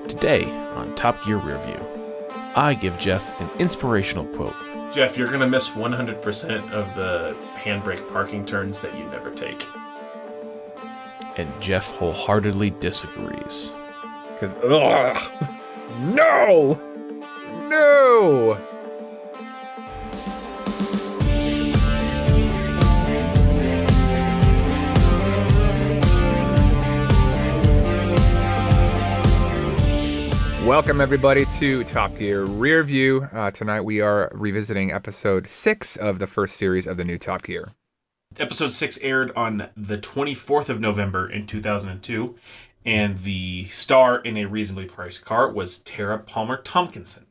Today on Top Gear Rearview, I give Jeff an inspirational quote. Jeff, you're going to miss 100% of the handbrake parking turns that you never take. And Jeff wholeheartedly disagrees. Because, no! Welcome, everybody, to Top Gear Rearview. Tonight we are revisiting episode 6 of the first series of the new Top Gear. Episode 6 aired on the 24th of November in 2002, and the star in a reasonably priced car was Tara Palmer-Tomkinson.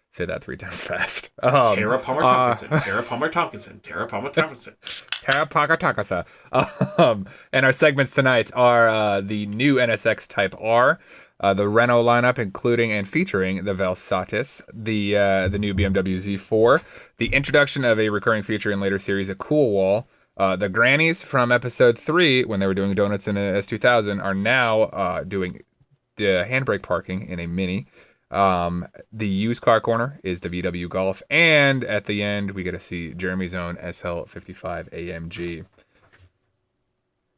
Say that 3 times fast. Tara Palmer-Tomkinson. Tara Palmer-Tomkinson. Tara Palmer-Tomkinson. Tara Palmer-Tomkinson. And our segments tonight are the new NSX Type R, the Renault lineup, including and featuring the Vel Satis, the new BMW Z4, the introduction of a recurring feature in later series, a cool wall, the grannies from episode 3, when they were doing donuts in a S2000, are now doing the handbrake parking in a Mini. The used car corner is the VW Golf, and at the end we get to see Jeremy's own SL55 AMG.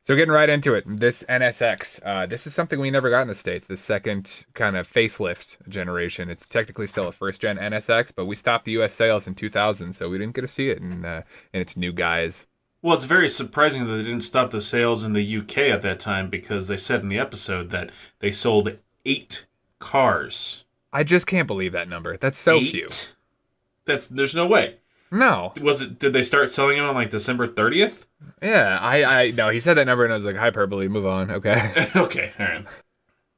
So getting right into it, this NSX, this is something we never got in the States, the second kind of facelift generation. It's technically still a first-gen NSX, but we stopped the U.S. sales in 2000, so we didn't get to see it in its new guise. Well, it's very surprising that they didn't stop the sales in the UK at that time, because they said in the episode that they sold 8 cars. I just can't believe that number. That's so 8? few. There's no way. No. Did they start selling them on like December 30th? Yeah, I no, he said that number and I was like, hyperbole, move on, okay. Okay, all right.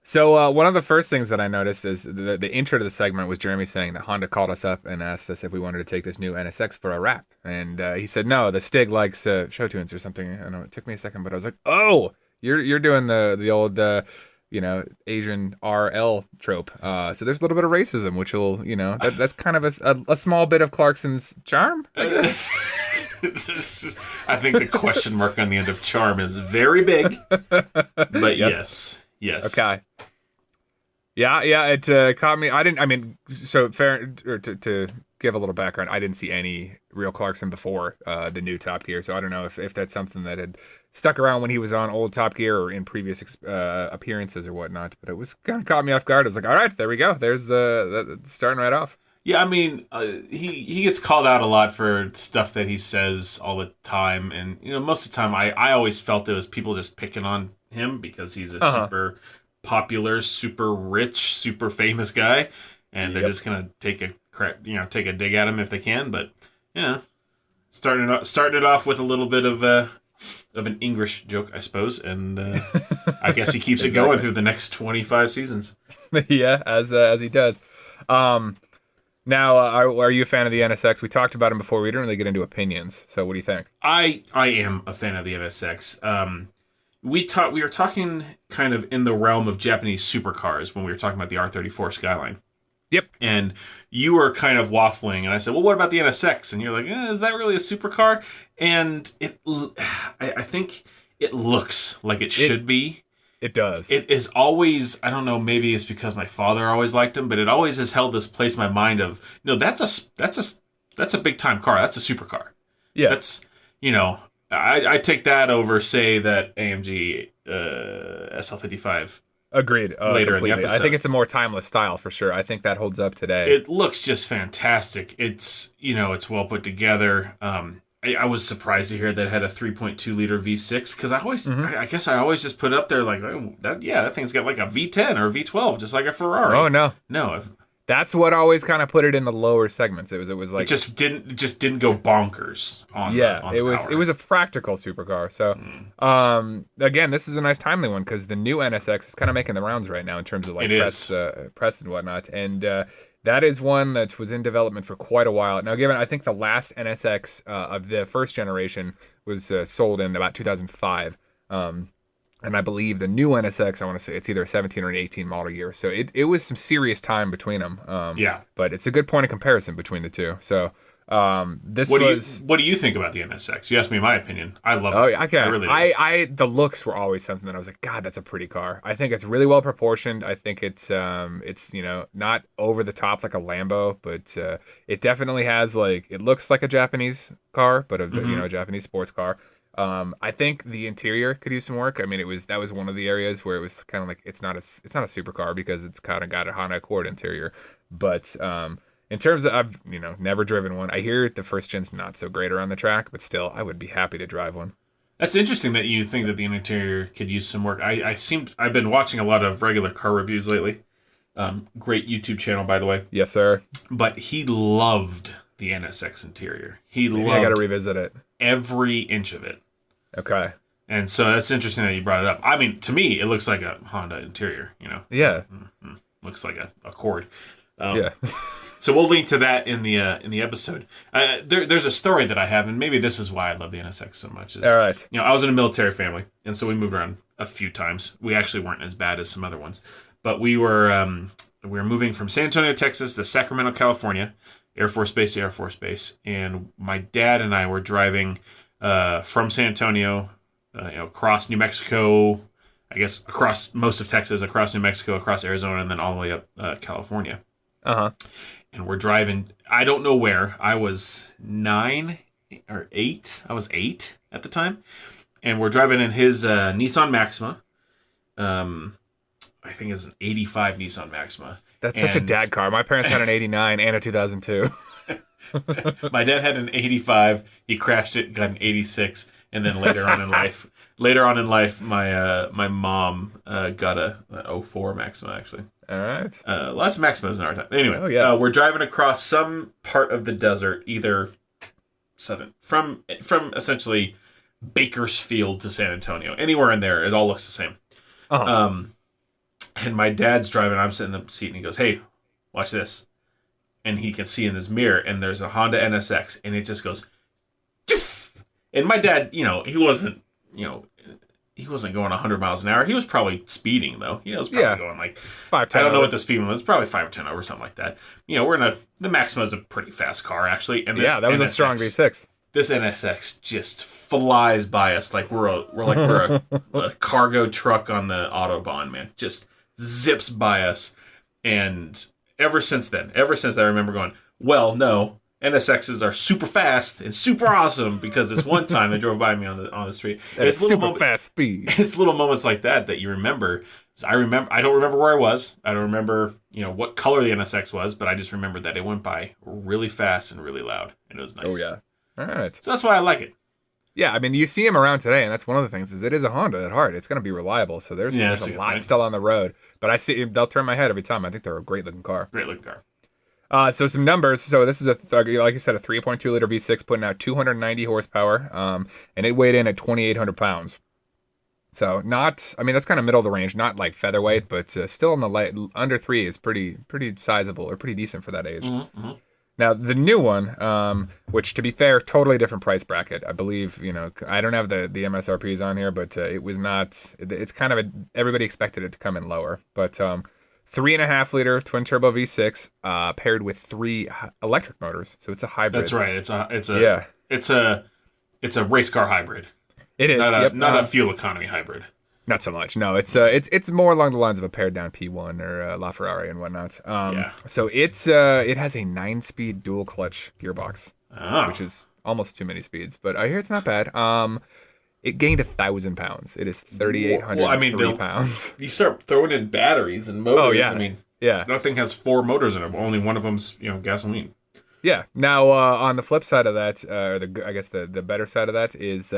So one of the first things that I noticed is the intro to the segment was Jeremy saying that Honda called us up and asked us if we wanted to take this new NSX for a wrap. And he said, no, the Stig likes show tunes or something. I know it took me a second, but I was like, oh, you're doing the old Asian RL trope. So there's a little bit of racism, which will, that's kind of a small bit of Clarkson's charm, I guess. I think the question mark on the end of charm is very big, but yes. Okay. Yeah, it caught me. So to give a little background, I didn't see any real Clarkson before the new Top Gear, so I don't know if that's something that had stuck around when he was on old Top Gear or in previous appearances or whatnot, but it was kind of caught me off guard. I was like, all right, there we go. There's starting right off. Yeah, I mean, he gets called out a lot for stuff that he says all the time, and most of the time I always felt it was people just picking on him because he's a super popular, super rich, super famous guy, and they're just gonna take a dig at him if they can. But starting it off with a little bit of an English joke, I suppose, and I guess he keeps it going through the next 25 seasons. Yeah, as he does. Now, are you a fan of the NSX? We talked about him before. We didn't really get into opinions. So, what do you think? I am a fan of the NSX. We were talking kind of in the realm of Japanese supercars when we were talking about the R34 Skyline. Yep. And you were kind of waffling, and I said, well, what about the NSX? And you're like, is that really a supercar? And I think it looks like it should be. It does. It is always, I don't know, maybe it's because my father always liked him, but it always has held this place in my mind of, that's a big time car. That's a supercar. Yeah. That's, I take that over, say, that AMG SL55. Agreed. Later in the episode. I think it's a more timeless style for sure. I think that holds up today. It looks just fantastic. It's, it's well put together. I was surprised to hear that it had a 3.2 liter V6 because I guess I always just put it up there like, that thing's got like a V10 or a V12, just like a Ferrari. Oh no, that's what always kind of put it in the lower segments. It was like it just didn't go bonkers on. It was a practical supercar. So again, this is a nice timely one because the new NSX is kind of making the rounds right now in terms of like press and whatnot, and that is one that was in development for quite a while. Now, given I think the last NSX of the first generation was sold in about 2005. And I believe the new NSX, I want to say it's either a 17 or an 18 model year. So it was some serious time between them. But it's a good point of comparison between the two. So This what do you think about the NSX? You asked me my opinion. I love Oh, it. okay. I really do. The looks were always something that I was like, God, that's a pretty car. I think it's really well proportioned. I think it's not over the top like a Lambo, but it definitely has like it looks like a Japanese car, but a Japanese sports car. I think the interior could use some work. I mean, that was one of the areas where it was kind of like it's not a supercar because it's kind of got a Honda Accord interior, but in terms of, I've never driven one. I hear the first gen's not so great around the track, but still, I would be happy to drive one. That's interesting that you think that the interior could use some work. I've been watching a lot of regular car reviews lately. Great YouTube channel, by the way. Yes, sir. But he loved the NSX interior. Maybe I got to revisit it. Every inch of it. Okay. And so that's interesting that you brought it up. I mean, to me, it looks like a Honda interior. Yeah. Mm-hmm. Looks like a Accord. Yeah. So we'll link to that in the episode. There's a story that I have, and maybe this is why I love the NSX so much. All right. I was in a military family, and so we moved around a few times. We actually weren't as bad as some other ones, but we were moving from San Antonio, Texas, to Sacramento, California, Air Force Base to Air Force Base, and my dad and I were driving from San Antonio, across New Mexico, I guess across most of Texas, across New Mexico, across Arizona, and then all the way up California. And we're driving, I don't know where. I was 9 or 8. I was 8 at the time. And we're driving in his Nissan Maxima. I think it's an 85 Nissan Maxima. That's such a dad car. My parents had an 89 and a 2002. My dad had an 85. He crashed it, got an 86. And then later on in life, my mom got a 04 Maxima, actually. All right. Lots of Maximas in our time. Anyway, yes. We're driving across some part of the desert, either from essentially Bakersfield to San Antonio. Anywhere in there, it all looks the same. And my dad's driving, I'm sitting in the seat, and he goes, "Hey, watch this." And he can see in his mirror, and there's a Honda NSX, and it just goes, "Doof!" And my dad, he wasn't going 100 miles an hour. He was probably speeding, though. He was probably going like 5, 10 I don't know over. what the speed was. Probably 5 or 10 over, something like that. The Maxima is a pretty fast car, actually. And that was a strong V6. This NSX just flies by us like we're a cargo truck on the Autobahn, man. Just zips by us. And ever since then, I remember going, well, no. NSXs are super fast and super awesome because this one time they drove by me on the street. It's super fast speed. It's little moments like that you remember. So I don't remember where I was. I don't remember, what color the NSX was, but I just remember that it went by really fast and really loud, and it was nice. Oh yeah. All right. So that's why I like it. Yeah, I mean, you see them around today, and that's one of the things is it is a Honda at heart. It's going to be reliable, so there's a lot still on the road. But I see they'll turn my head every time. I think they're a great looking car. Great looking car. So some numbers. So this is like you said, a 3.2 liter V6 putting out 290 horsepower, and it weighed in at 2,800 pounds. So that's kind of middle of the range, not like featherweight, but still in the light under 3 is pretty sizable or pretty decent for that age. Mm-hmm. Now the new one, which to be fair, totally different price bracket. I believe I don't have the MSRPs on here, but it was not. It's kind of everybody expected it to come in lower, but 3.5 liter twin turbo V6 paired with 3 electric motors, so it's a hybrid. That's right. It's a race car hybrid. It is not a fuel economy hybrid. Not so much. No, it's more along the lines of a pared down P1 or LaFerrari and whatnot. So it has a 9-speed dual clutch gearbox, which is almost too many speeds, but I hear it's not bad. It gained 1,000 pounds. It is 3,803 pounds. You start throwing in batteries and motors. Oh, yeah. That thing has 4 motors in it. Only one of them's gasoline. Yeah. Now on the flip side of that, I guess the better side of that is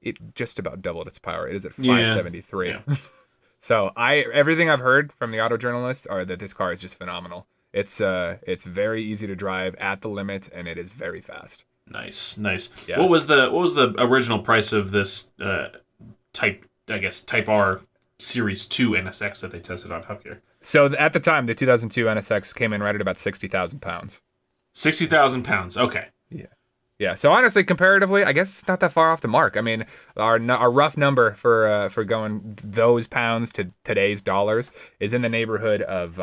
it just about doubled its power. It is at 573. Yeah. So everything I've heard from the auto journalists are that this car is just phenomenal. It's very easy to drive at the limit, and it is very fast. Nice. Yeah. What was the original price of this Type R Series 2 NSX that they tested on Top Gear? So at the time, the 2002 NSX came in right at about 60,000 pounds. 60,000 pounds. Okay. Yeah. So honestly, comparatively, I guess it's not that far off the mark. I mean, our rough number for going those pounds to today's dollars is in the neighborhood of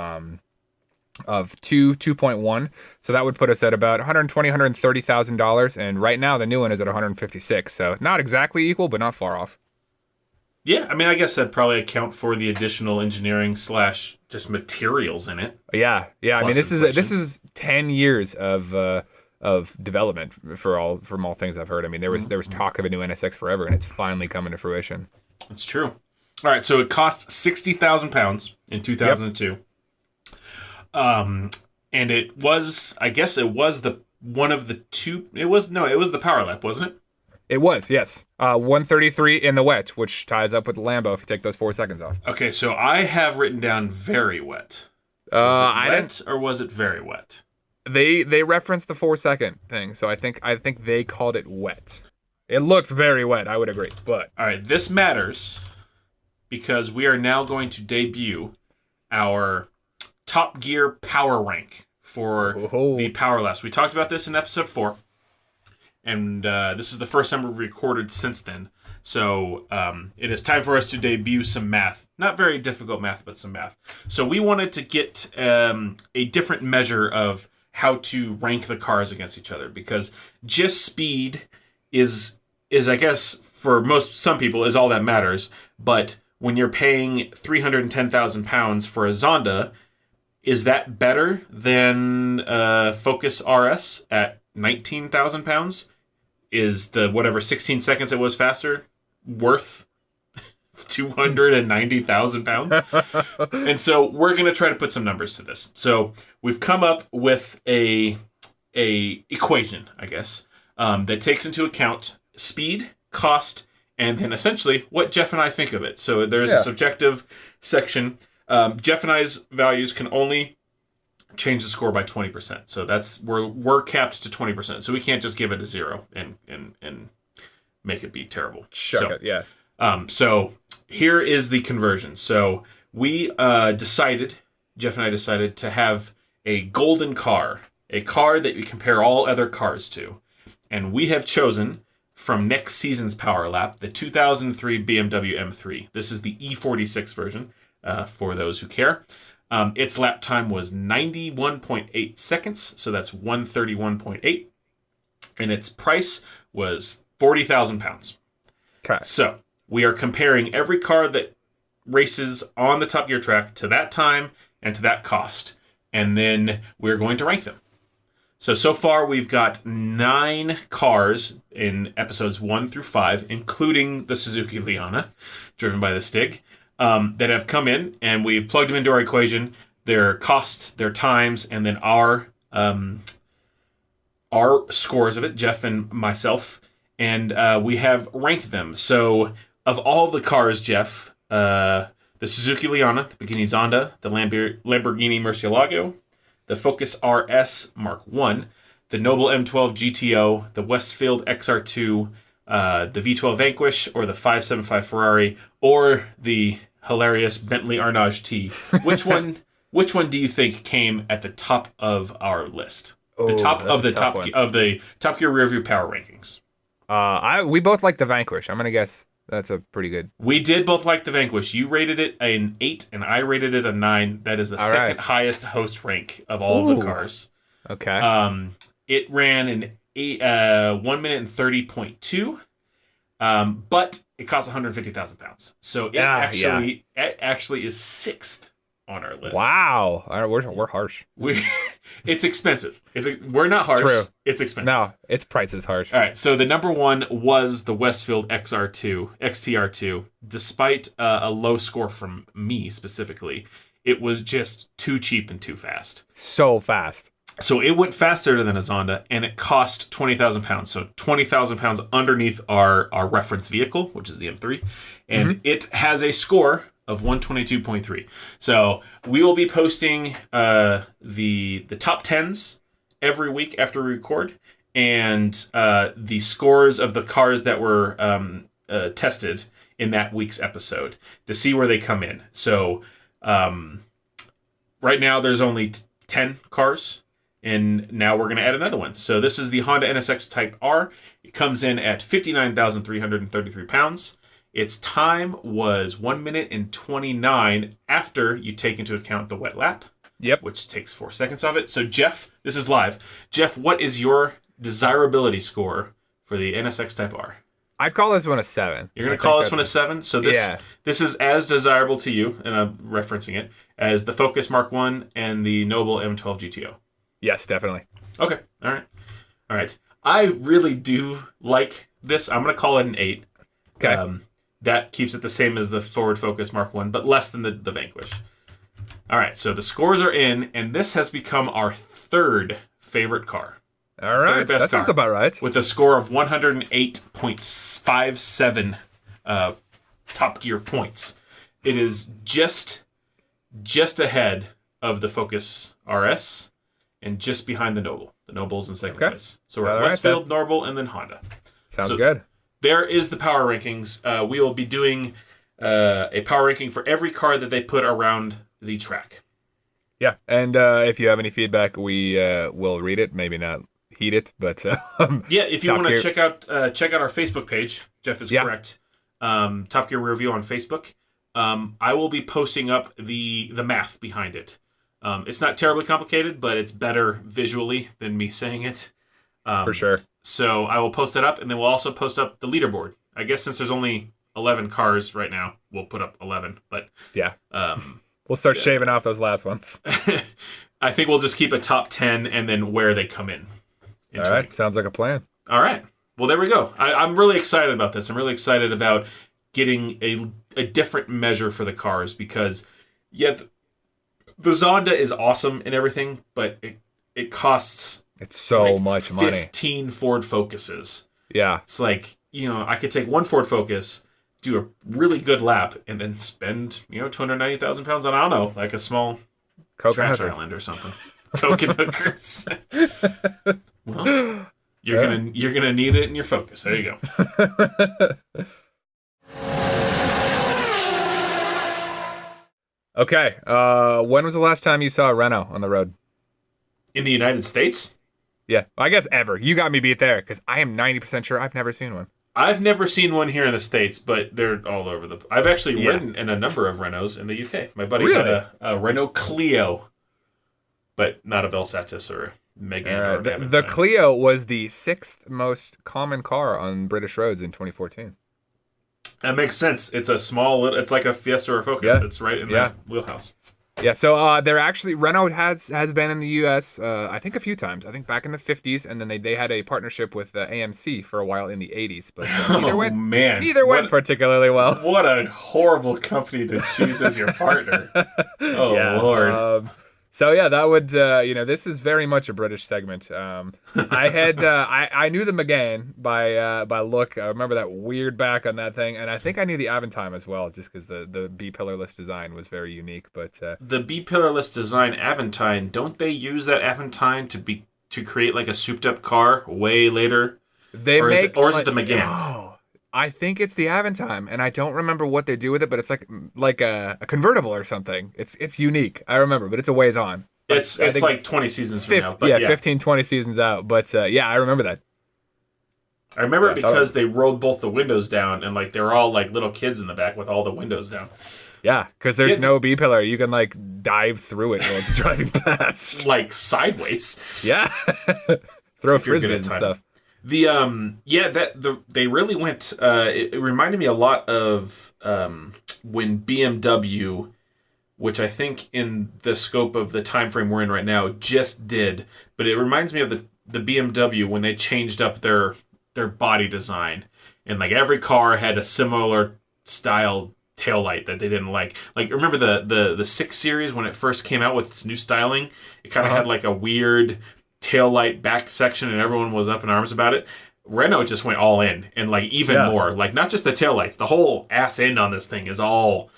of 2.1. So that would put us at about $130,000. And right now the new one is at 156. So not exactly equal, but not far off. Yeah, I mean, I guess that'd probably account for the additional engineering / just materials in it. Yeah. I mean, Plus this is 10 years of development from all things I've heard. I mean, there was talk of a new NSX forever, and it's finally coming to fruition. That's true. All right, so it cost £60,000 in 2002. Yep. And it was the Power Lap, wasn't it? It was, yes. 133 in the wet, which ties up with the Lambo if you take those 4 seconds off. Okay, so I have written down very wet. Or was it very wet? They referenced the 4-second thing, so I think they called it wet. It looked very wet, I would agree. But all right, this matters because we are now going to debut our Top Gear power rank for the Power Laps. We talked about this in episode 4. And this is the first time we've recorded since then. So it is time for us to debut some math. Not very difficult math, but some math. So we wanted to get a different measure of how to rank the cars against each other. Because just speed is I guess, for some people, is all that matters. But when you're paying £310,000 for a Zonda, is that better than Focus RS at £19,000? Is the whatever 16 seconds it was faster worth £290,000? And so we're going to try to put some numbers to this. So we've come up with a equation, I guess, that takes into account speed, cost, and then essentially what Jeff and I think of it. So there's a subjective section. Jeff and I's values can only change the score by 20%. So we're capped to 20%. So we can't just give it a 0 and make it be terrible. Sure. Yeah. So here is the conversion. So we Jeff and I decided to have a golden car, a car that we compare all other cars to. And we have chosen from next season's Power Lap, the 2003 BMW M3. This is the E46 version, for those who care. Its lap time was 91.8 seconds, so that's 131.8. And its price was £40,000. Okay. So we are comparing every car that races on the Top Gear track to that time and to that cost. And then we're going to rank them. So far we've got 9 cars in episodes 1 through 5, including the Suzuki Liana, driven by the Stig, that have come in, and we've plugged them into our equation, their cost, their times, and then our scores of it, Jeff and myself, and we have ranked them. So of all the cars, Jeff, the Suzuki Liana, the Pagani Zonda, the Lamborghini Murcielago, the Focus RS Mark I, the Noble M12 GTO, the Westfield XR2, the V12 Vanquish, or the 575 Ferrari, or the hilarious Bentley Arnage T. Which one do you think came at the top of our list? The top of the Top Gear Rearview Power Rankings. We both like the Vanquish. I'm gonna guess that's a pretty good. We did both like the Vanquish. You rated it an 8, and I rated it a 9. That is the second highest host rank of all of the cars. Okay. It ran in 1 minute and 30.2, but it cost £150,000. So it actually is 6th on our list. Wow, we're harsh. It's expensive. We're not harsh. True. It's expensive. No, its price is harsh. All right, so the number 1 was the Westfield XTR2. Despite a low score from me specifically, it was just too cheap and too fast. So fast. So it went faster than a Zonda, and it cost £20,000. So £20,000 underneath our reference vehicle, which is the M3, and it has a score of 122.3. So we will be posting the top 10s every week after we record, and the scores of the cars that were tested in that week's episode to see where they come in. So right now there's only 10 cars, and now we're going to add another one. So this is the Honda NSX Type R. It comes in at 59,333 pounds. Its time was 1 minute and 29 after you take into account the wet lap. Yep. Which takes 4 seconds of it. So Jeff, this is live. Jeff, what is your desirability score for the NSX Type R? I'd call this one a 7. You're going to call this one a 7? So this is as desirable to you, and I'm referencing it, as the Focus Mark 1 and the Noble M12 GTO. Yes, definitely. Okay. All right. I really do like this. I'm going to call it an 8. Okay. That keeps it the same as the Ford Focus Mark 1, but less than the Vanquish. All right, so the scores are in, and this has become our third favorite car. All right, that sounds about right. With a score of 108.57 Top Gear points. It is just ahead of the Focus RS and just behind the Noble. The Noble's in second place. So we're at Westfield, Noble, and then Honda. Sounds good. There is the power rankings. We will be doing a power ranking for every car that they put around the track. Yeah, and if you have any feedback, we will read it. Maybe not heed it, but yeah. If you want to check out our Facebook page, Jeff is correct. Top Gear Rearview on Facebook. I will be posting up the math behind it. It's not terribly complicated, but it's better visually than me saying it. For sure. So I will post that up, and then we'll also post up the leaderboard. I guess since there's only 11 cars right now, we'll put up 11. But yeah, we'll start shaving off those last ones. I think we'll just keep a top 10 and then where they come in. All right, sounds like a plan. All right, well there we go. I'm really excited about this. I'm really excited about getting a different measure for the cars because the Zonda is awesome and everything, but it costs. It's so much money. 15 Ford Focuses. Yeah. It's like, I could take one Ford Focus, do a really good lap, and then spend, 290,000 pounds on, I don't know, like a small trash island or something. Coke and hookers. Well, you're gonna need it in your Focus. There you go. Okay. When was the last time you saw a Renault on the road? In the United States? Yeah, I guess ever. You got me beat there because I am 90% sure I've never seen one. I've never seen one here in the States, but they're all over the. I've actually ridden in a number of Renaults in the UK. My buddy had a Renault Clio, but not a Vel Satis or Megane. Or the Clio was the 6th most common car on British roads in 2014. That makes sense. It's a small. It's like a Fiesta or a Focus. Yeah. It's right in the wheelhouse. Yeah, so they're actually Renault has been in the U.S. I think a few times. I think back in the 50s, and then they had a partnership with AMC for a while in the 80s. But neither went particularly well. What a horrible company to choose as your partner. Lord. So yeah, that would this is very much a British segment. I had I knew the Megane by look. I remember that weird back on that thing, and I think I knew the Aventime as well, just because the B pillarless design was very unique. But the B pillarless design Aventime, don't they use that Aventime to create like a souped up car way later? Is it the Megane? No. I think it's the Aventime, and I don't remember what they do with it, but it's like a convertible or something. It's unique. I remember, but it's a ways on. It's like 20 seasons from now. But 15, 20 seasons out. But I remember that. I remember it because they rolled both the windows down, and like they were all like little kids in the back with all the windows down. Yeah, because there's no B pillar. You can like dive through it while it's driving past. Like sideways. Yeah. Throw frisbees and stuff. They really went. It reminded me a lot of when BMW, which I think in the scope of the time frame we're in right now, just did. But it reminds me of the BMW when they changed up their body design, and like every car had a similar style taillight that they didn't like. Like remember the 6 Series when it first came out with its new styling? It kind of had like a weird taillight back section, and everyone was up in arms about it. Renault just went all in, and like even more, like not just the taillights, the whole ass end on this thing is all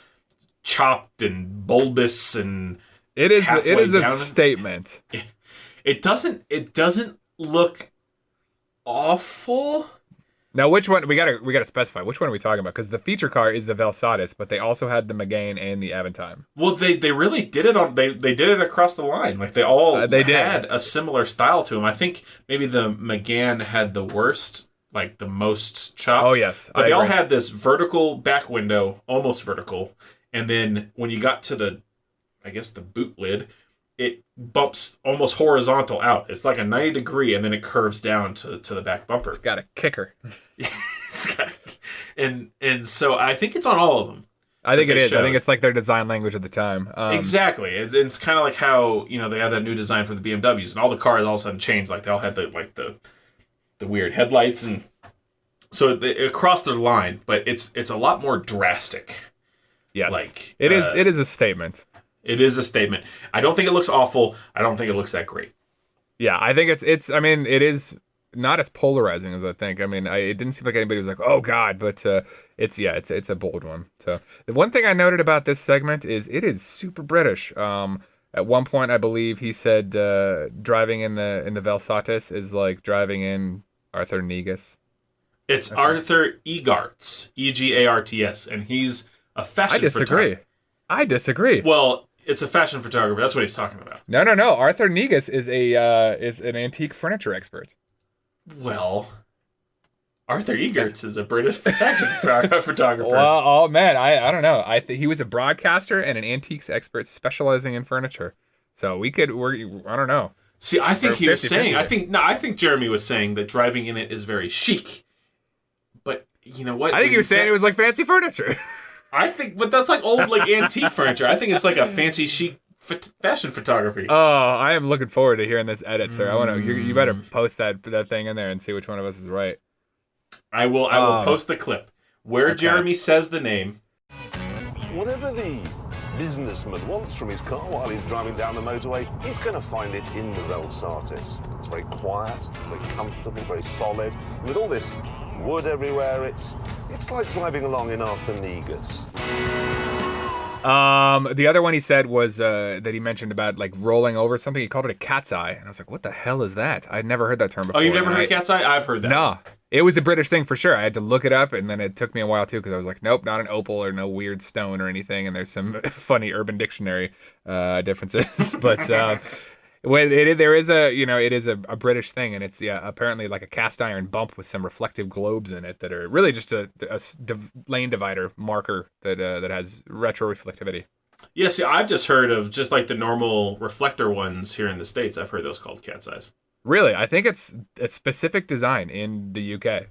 chopped and bulbous, and it is a statement. It doesn't look awful. Now, which one we gotta specify? Which one are we talking about? Because the feature car is the Vel Satis, but they also had the Megane and the Aventime. Well, they really did it on. They did it across the line. Like they all had a similar style to them. I think maybe the Megane had the worst, like the most chopped. Oh yes, but they all had this vertical back window, almost vertical, and then when you got to the boot lid, it bumps almost horizontal out. It's like a 90-degree, and then it curves down to the back bumper. It's got a kicker. and so I think it's on all of them. I think it is. Showed. I think it's like their design language at the time. Exactly. It's kind of like how they had that new design for the BMWs, and all the cars all of a sudden changed. Like they all had the weird headlights, and so across their line. But it's a lot more drastic. Yes, like it is. It is a statement. It is a statement. I don't think it looks awful. I don't think it looks that great. Yeah, I think it's. I mean, it is not as polarizing as I think. I mean, it didn't seem like anybody was like, "Oh God," but it's a bold one. So the one thing I noted about this segment is it is super British. At one point, I believe he said driving in the Vel Satis is like driving in Arthur Negus. It's Arthur Egarts, Egarts, and he's a fashion photographer. I disagree. Well, it's a fashion photographer. That's what he's talking about. No. Arthur Negus is an antique furniture expert. Well, Arthur Egarts is a British fashion photographer. Well, oh man, I don't know. He was a broadcaster and an antiques expert specializing in furniture. So I don't know. See, I think he was saying. I think Jeremy was saying that driving in it is very chic. But you know what? I think he was saying it was like fancy furniture. I think, but that's like old, like antique furniture. I think it's like a fancy chic fashion photography. Oh, I am looking forward to hearing this edit, sir. I want to. You better post that thing in there and see which one of us is right. I will post the clip where Jeremy says the name. Whatever the businessman wants from his car while he's driving down the motorway, he's going to find it in the Vel Satis. It's very quiet, it's very comfortable, very solid. And with all this wood everywhere, it's like driving along in Arthur Negus. The other one he said was that he mentioned about like rolling over something. He called it a cat's eye, and I was like, "What the hell is that?" I'd never heard that term before. Oh, you've never heard of cat's eye? I've heard that. No, it was a British thing for sure. I had to look it up, and then it took me a while too because I was like, "Nope, not an opal or no weird stone or anything." And there's some funny Urban Dictionary differences, but. Well, there is it is a British thing, and it's apparently like a cast iron bump with some reflective globes in it that are really just a lane divider marker that has retro reflectivity. Yeah, see, I've just heard of just like the normal reflector ones here in the States. I've heard those called cat's eyes. Really, I think it's a specific design in the UK.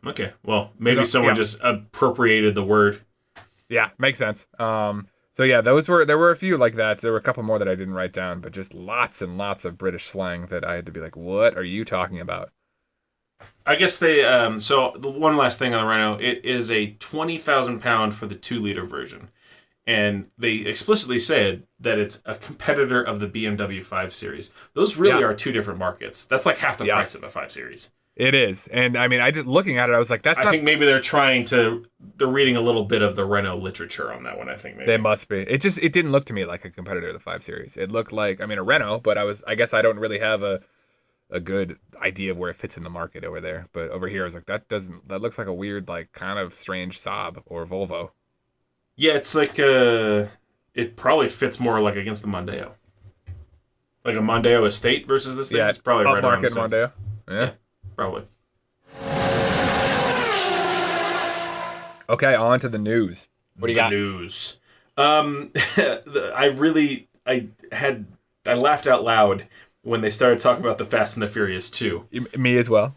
Okay, well, maybe someone just appropriated the word. Yeah, makes sense. So yeah, there were a few like that. There were a couple more that I didn't write down, but just lots and lots of British slang that I had to be like, what are you talking about? I guess they, so the one last thing on the Renault, it is a 20,000 pound for the 2-liter version. And they explicitly said that it's a competitor of the BMW 5 Series. Those really are two different markets. That's like half the price of a 5 Series. It is. And I mean, I just looking at it, I was like, I think maybe they're reading a little bit of the Renault literature on that one, I think maybe. They must be. It didn't look to me like a competitor of the 5 Series. It looked like, I mean, a Renault, but I guess I don't really have a good idea of where it fits in the market over there. But over here, I was like, that looks like a weird, like kind of strange Saab or Volvo. Yeah, it's like, it probably fits more like against the Mondeo. Like a Mondeo Estate versus this thing? Yeah, it's probably right around the same. Mondeo. Yeah. Probably. Okay, on to the news. What do you got? News. I laughed out loud when they started talking about the Fast and the Furious 2. Me as well.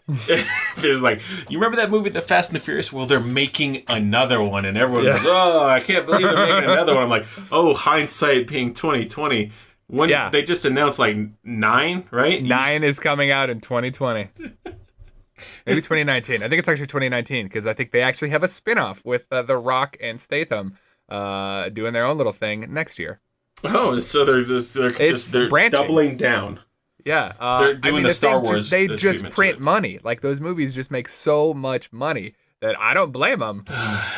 There's like, you remember that movie, The Fast and the Furious? Well, they're making another one, and everyone goes, "Oh, I can't believe they're making another one." I'm like, oh, hindsight being 2020. They just announced like 9, right? 9 is coming out in 2020. Maybe 2019. I think it's actually 2019 because I think they actually have a spin-off with The Rock and Statham doing their own little thing next year. Oh, so they're doubling down. Yeah, they're doing the Star Wars. They just print money. Like those movies just make so much money that I don't blame them.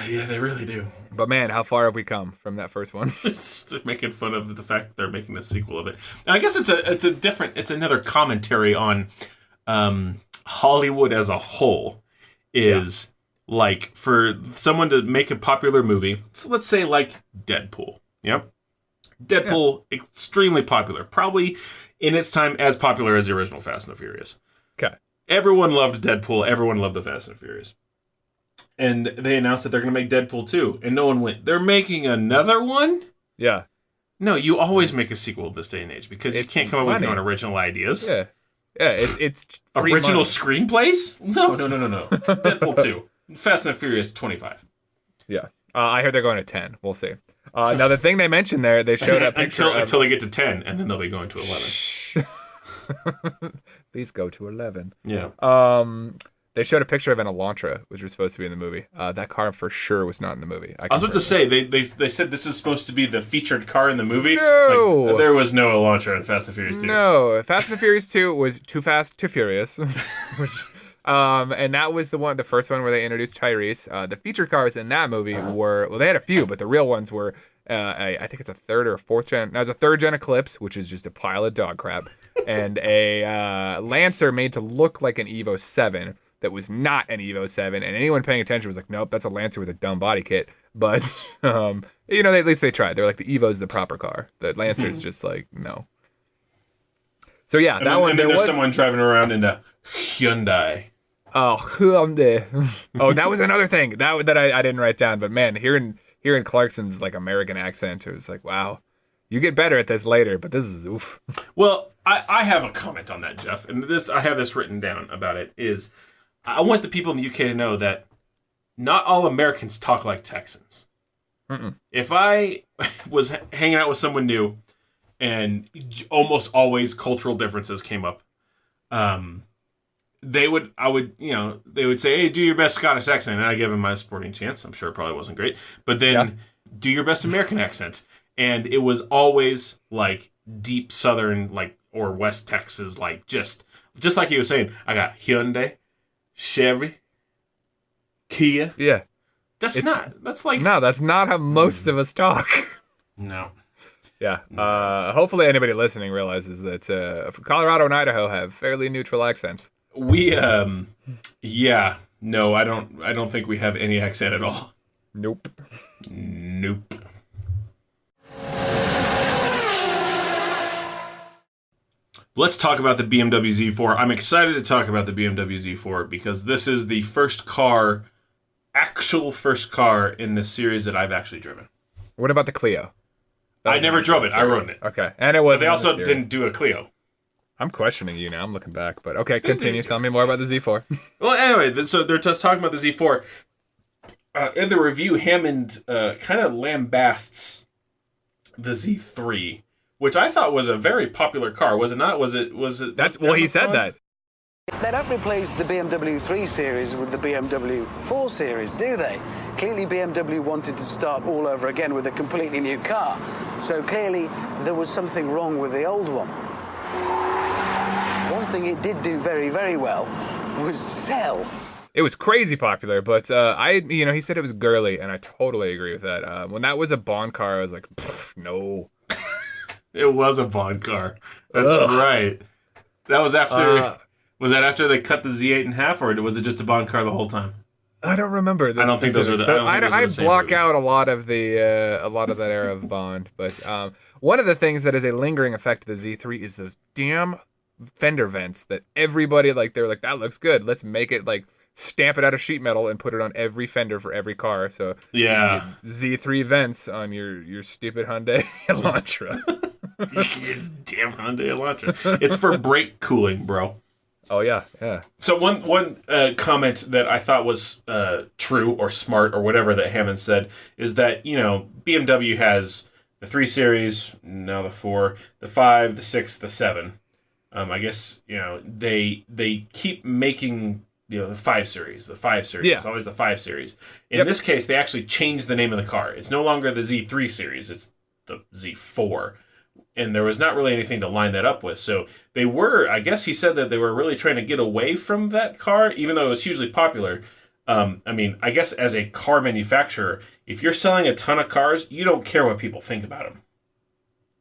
Yeah, they really do. But man, how far have we come from that first one? It's making fun of the fact that they're making a sequel of it. And I guess it's another commentary on Hollywood as a whole. Is like for someone to make a popular movie. So let's say like Deadpool. Yep. Deadpool, extremely popular. Probably in its time as popular as the original Fast and the Furious. Okay. Everyone loved Deadpool. Everyone loved the Fast and the Furious. And they announced that they're going to make Deadpool 2. And no one went, they're making another one? Yeah. No, you always make a sequel this day and age because you It's can't come up with money. your own original ideas. Yeah. Yeah, it's free Original money. screenplays? No. Deadpool 2. Fast and the Furious 25. Yeah. I heard they're going to 10. We'll see. Now, the thing they mentioned there, they showed a picture until they get to 10, and then they'll be going to 11. Shh. Please go to 11. Yeah. They showed a picture of an Elantra, which was supposed to be in the movie. That car for sure was not in the movie. I was about to say, they said this is supposed to be the featured car in the movie. No! Like, there was no Elantra in Fast and Furious 2. No, Fast and the Furious 2 was Too Fast, Too Furious. Which, and that was the first one where they introduced Tyrese. The featured cars in that movie were, well, they had a few, but the real ones were, I think it's a third or a fourth gen. Now, it's a third gen Eclipse, which is just a pile of dog crap, and a Lancer made to look like an Evo 7. That was not an Evo 7, and anyone paying attention was like, nope, that's a Lancer with a dumb body kit. But, at least they tried. They're like, the Evo's the proper car. The Lancer's just like, no. So, yeah, there's someone driving around in a Hyundai. Oh, Hyundai. Oh, that was another thing that I didn't write down. But, man, hearing Clarkson's, like, American accent, it was like, wow. You get better at this later, but this is oof. Well, I have a comment on that, Jeff. And I have this written down about it, is... I want the people in the UK to know that not all Americans talk like Texans. Mm-mm. If I was hanging out with someone new and almost always cultural differences came up, they would say, hey, do your best Scottish accent. And I give them my sporting chance. I'm sure it probably wasn't great. But then do your best American accent. And it was always like deep Southern, like, or West Texas, like just like he was saying, I got Hyundai, Chevy, Kia. Yeah. That's like... No, that's not how most of us talk. No. Yeah. Hopefully anybody listening realizes that Colorado and Idaho have fairly neutral accents. We, yeah. No, I don't think we have any accent at all. Nope. Let's talk about the BMW Z4. I'm excited to talk about the BMW Z4 because this is the actual first car in this series that I've actually driven. What about the Clio? I never drove it. I rode in it. Okay. And it was. But they also didn't do a Clio. I'm questioning you now. I'm looking back. But okay, continue. Tell me more about the Z4. Well, anyway, so they're just talking about the Z4. In the review, Hammond kind of lambasts the Z3. Which I thought was a very popular car, was it not? Was it? He said that. They don't replace the BMW 3 Series with the BMW 4 Series, do they? Clearly BMW wanted to start all over again with a completely new car. So clearly there was something wrong with the old one. One thing it did do very, very well was sell. It was crazy popular, but he said it was girly, and I totally agree with that. When that was a Bond car, I was like, no. It was a Bond car. That's right. That was after... was that after they cut the Z8 in half, or was it just a Bond car the whole time? I don't remember. I don't think those were the... I block out a lot of that era of Bond. But one of the things that is a lingering effect of the Z3 is those damn fender vents that everybody, like, they're like, that looks good. Let's make it, like, stamp it out of sheet metal and put it on every fender for every car. So yeah, Z3 vents on your stupid Hyundai Elantra. It's damn Hyundai Elantra. It's for brake cooling, bro. Oh yeah. So one comment that I thought was true or smart or whatever that Hammond said is that, BMW has the 3 Series, now the 4, the 5, the 6, the 7. I guess they keep making the 5 Series. The 5 Series. Yeah. It's always the 5 Series. In this case, they actually changed the name of the car. It's no longer the Z3 Series. It's the Z4. And there was not really anything to line that up with. So they were, I guess he said that they were really trying to get away from that car, even though it was hugely popular. I guess as a car manufacturer, if you're selling a ton of cars, you don't care what people think about them.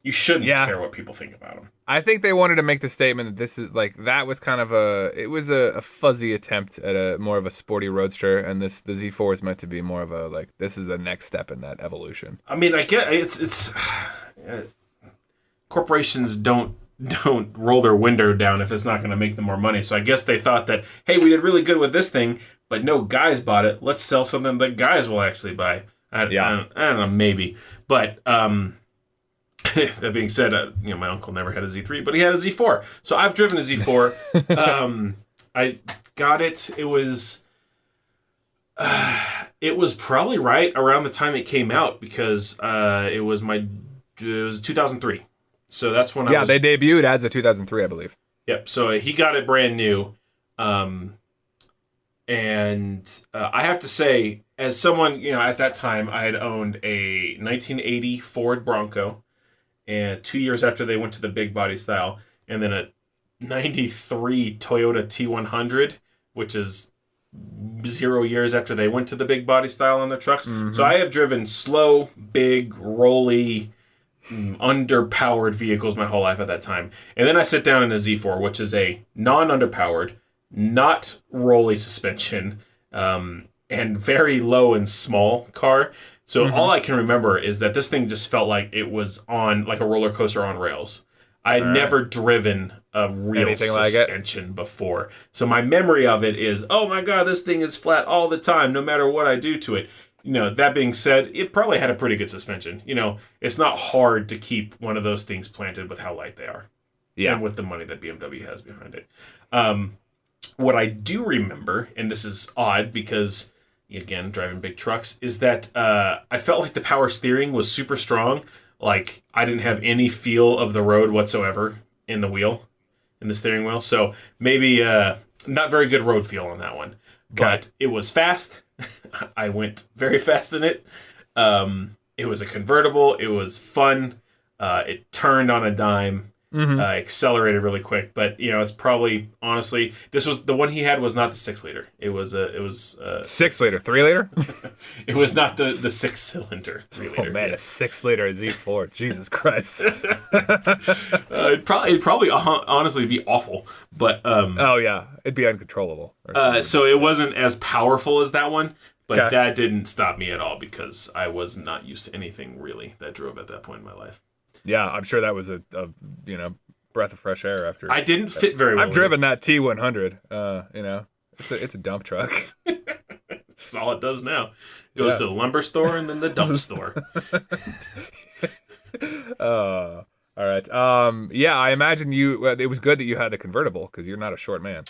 You shouldn't care what people think about them. I think they wanted to make the statement that this is that was kind of a fuzzy attempt at a more of a sporty roadster, and the Z4 is meant to be more of a this is the next step in that evolution. I mean, I get it's corporations don't roll their window down if it's not going to make them more money. So I guess they thought that, hey, we did really good with this thing, but no guys bought it. Let's sell something that guys will actually buy. I don't know, maybe, but That being said, my uncle never had a Z3, but he had a Z4. So I've driven a Z4. I got it. It was probably right around the time it came out because it was 2003. So that's when they debuted as a 2003, I believe. Yep. So he got it brand new. And I have to say, as someone, at that time, I had owned a 1980 Ford Bronco, and 2 years after they went to the big body style, and then a 93 Toyota T100, which is 0 years after they went to the big body style on their trucks. Mm-hmm. So I have driven slow, big, rolly, underpowered vehicles my whole life at that time. And then I sit down in a Z4, which is a non-underpowered, not rolly suspension, and very low and small car. So all I can remember is that this thing just felt like it was on like a roller coaster on rails. I had never driven a real suspension before. So my memory of it is, oh my God, this thing is flat all the time, no matter what I do to it. That being said, it probably had a pretty good suspension. It's not hard to keep one of those things planted with how light they are. Yeah. And with the money that BMW has behind it. What I do remember, and this is odd because, again, driving big trucks, is that I felt like the power steering was super strong. Like, I didn't have any feel of the road whatsoever in the steering wheel. So maybe not very good road feel on that one. But it was fast. I went very fast in it. It was a convertible. It was fun. It turned on a dime. Accelerated really quick, but it's probably, honestly, this was the one he had was not the 6-liter. It was 6-liter, 3-liter. It was not the 6-cylinder 3-liter. Oh man, a 6-liter Z4, Jesus Christ. It'd probably honestly be awful, but it'd be uncontrollable. So it wasn't as powerful as that one, but that didn't stop me at all because I was not used to anything really that drove at that point in my life. Yeah, I'm sure that was a breath of fresh air after. I didn't fit very well. I've driven that T100. It's a dump truck. That's all it does now. Goes to the lumber store and then the dump store. All right. I imagine it was good that you had the convertible because you're not a short man.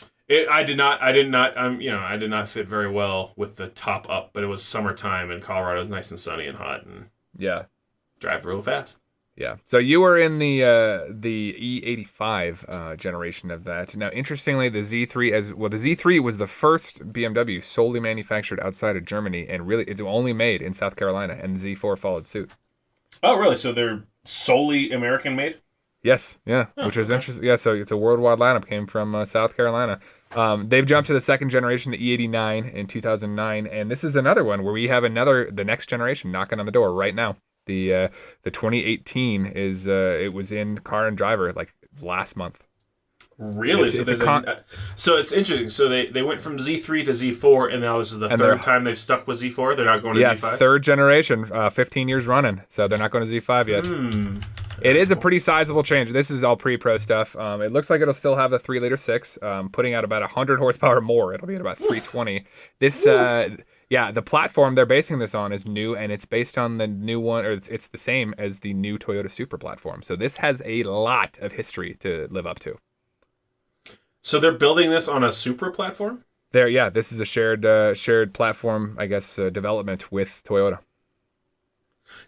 I did not. I did not fit very well with the top up, but it was summertime in Colorado. It was nice and sunny and hot, and drive real fast. Yeah. So you were in the E85 generation of that. Now, interestingly, the Z3 was the first BMW solely manufactured outside of Germany, and really it's only made in South Carolina, and the Z4 followed suit. Oh, really? So they're solely American made? Yes. Yeah. Which was interesting. Yeah. So it's a worldwide lineup, came from South Carolina. They've jumped to the second generation, the E89 in 2009, and this is another one where we have the next generation knocking on the door right now. The 2018 is it was in Car and Driver like last month. Really? So it's interesting. So they went from Z3 to Z4, and now this is the third time they've stuck with Z4. They're not going to Z5. Third generation, 15 years running. So they're not going to Z5 yet. It is a pretty sizable change. This is all pre-pro stuff. It looks like it'll still have the 3-liter 6, putting out about 100 horsepower more. It'll be at about 320. This. The platform they're basing this on is new, and it's based on the new one, or it's the same as the new Toyota Supra platform. So this has a lot of history to live up to. So they're building this on a Supra platform? This is a shared platform, I guess, development with Toyota.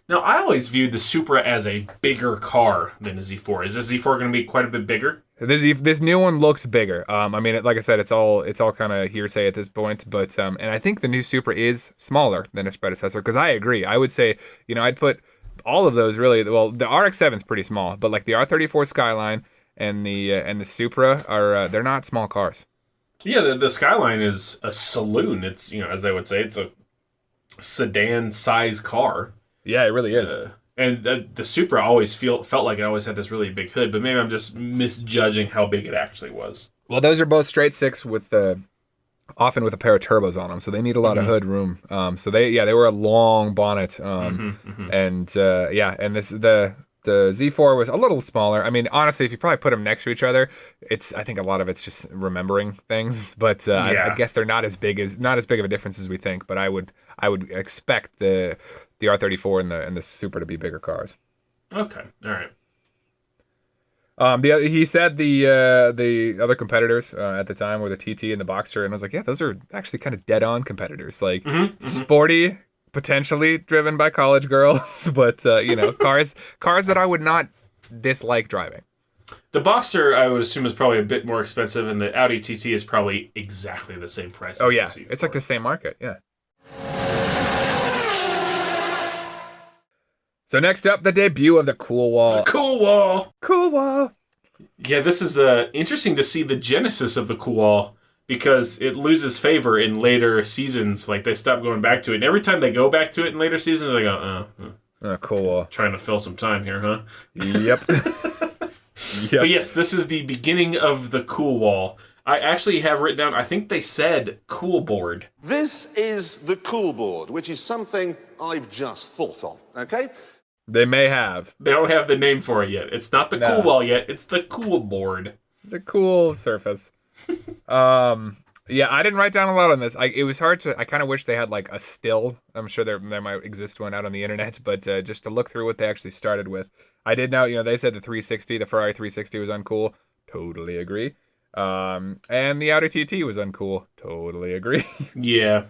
Now, I always viewed the Supra as a bigger car than a Z4. Is this Z4 going to be quite a bit bigger? This new one looks bigger. Like I said, it's all kind of hearsay at this point. But and I think the new Supra is smaller than its predecessor. Because I agree. I would say, I'd put all of those really. Well, the RX-7 is pretty small, but like the R34 Skyline and the Supra are they're not small cars. Yeah, the Skyline is a saloon. It's as they would say, it's a sedan size car. Yeah, it really is. And the Supra always felt like it always had this really big hood, but maybe I'm just misjudging how big it actually was. Well, those are both straight six with often with a pair of turbos on them, so they need a lot of hood room. So they were a long bonnet, and this the Z4 was a little smaller. I mean, honestly, if you probably put them next to each other, I think a lot of it's just remembering things. But I guess they're not as big of a difference as we think. But I would expect the R34 and the Supra to be bigger cars. Okay. All right. He said the other competitors at the time were the TT and the Boxster, and I was like, yeah, those are actually kind of dead on competitors. Like sporty, potentially driven by college girls, but cars that I would not dislike driving. The Boxster, I would assume, is probably a bit more expensive, and the Audi TT is probably exactly the same price. Oh as yeah, the C4. it's like the same market. Yeah. So next up, the debut of the Cool Wall. The Cool Wall. Cool Wall. Yeah, this is interesting to see the genesis of the Cool Wall, because it loses favor in later seasons. Like, they stop going back to it. And every time they go back to it in later seasons, they go, Cool Wall. Trying to fill some time here, huh? Yep. But yes, this is the beginning of the Cool Wall. I actually have written down, I think they said Cool Board. This is the cool board, which is something I've just thought of, okay? They may have. They don't have the name for it yet. It's not the Cool Wall yet. It's the Cool Board. The cool surface. Yeah, I didn't write down a lot on this. It was hard to. I kind of wish they had like a still. I'm sure there might exist one out on the internet, but just to look through what they actually started with, I did know. They said the 360, the Ferrari 360 was uncool. Totally agree. And the Audi TT was uncool. Totally agree. Yeah.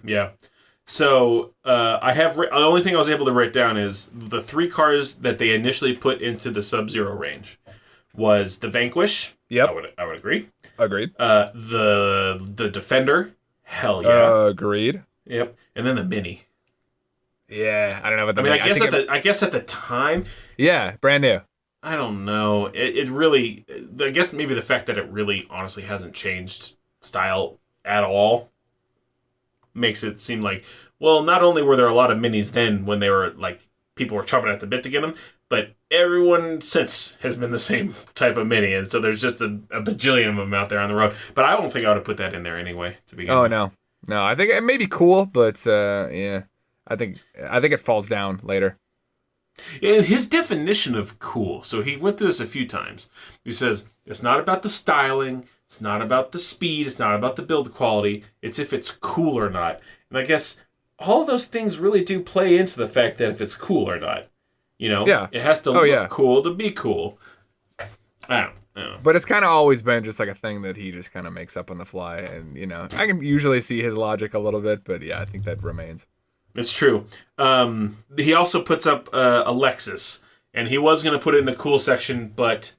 So I have the only thing I was able to write down is the three cars that they initially put into the Sub-Zero range was the Vanquish. Yep, I would agree. Agreed. The Defender. Hell yeah. Agreed. Yep. And then the Mini. Yeah, I don't know about the. I mean, I guess at the time. Yeah, brand new. I don't know. It really. I guess maybe the fact that it really honestly hasn't changed style at all makes it seem like, well, not only were there a lot of Minis then when they were like people were chomping at the bit to get them, but everyone since has been the same type of Mini, and so there's just a bajillion of them out there on the road. But I don't think I would have put that in there anyway to begin with. No. I think it may be cool, but yeah, I think it falls down later. And his definition of cool, so he went through this a few times. He says it's not about the styling, it's not about the speed, it's not about the build quality. It's if it's cool or not. And I guess all of those things really do play into the fact that if it's cool or not. Yeah. It has to look cool to be cool. I don't know. But it's kind of always been just like a thing that he just kind of makes up on the fly. And, I can usually see his logic a little bit, but yeah, I think that remains. It's true. He also puts up a Lexus, and he was going to put it in the cool section, but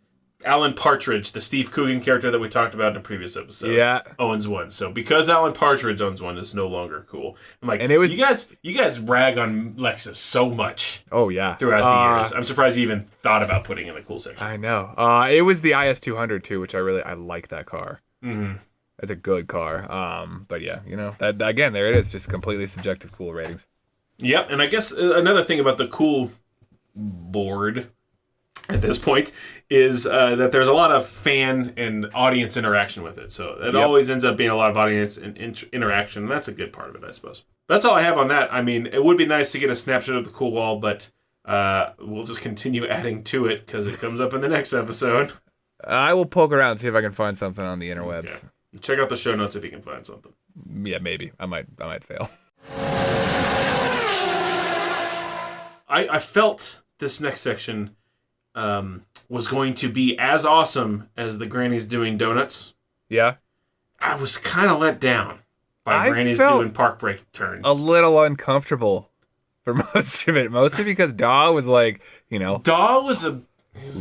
Alan Partridge, the Steve Coogan character that we talked about in a previous episode, owns one. So because Alan Partridge owns one, it's no longer cool. I'm like, and it was, you guys rag on Lexus so much. Oh yeah, throughout the years. I'm surprised you even thought about putting in the cool section. I know. It was the IS200 too, which I like that car. Mm-hmm. It's a good car. But yeah, that again, there it is, just completely subjective cool ratings. Yep, and I guess another thing about the cool board at this point is that there's a lot of fan and audience interaction with it. So it always ends up being a lot of audience and interaction, and that's a good part of it, I suppose. That's all I have on that. I mean, it would be nice to get a snapshot of the cool wall, but we'll just continue adding to it because it comes up in the next episode. I will poke around and see if I can find something on the interwebs. Okay. Check out the show notes if you can find something. Yeah, maybe. I might fail. I felt this next section was going to be as awesome as the grannies doing donuts. Yeah. I was kind of let down by grannies doing park brake turns. A little uncomfortable for most of it. Mostly because Daw was like, Daw was a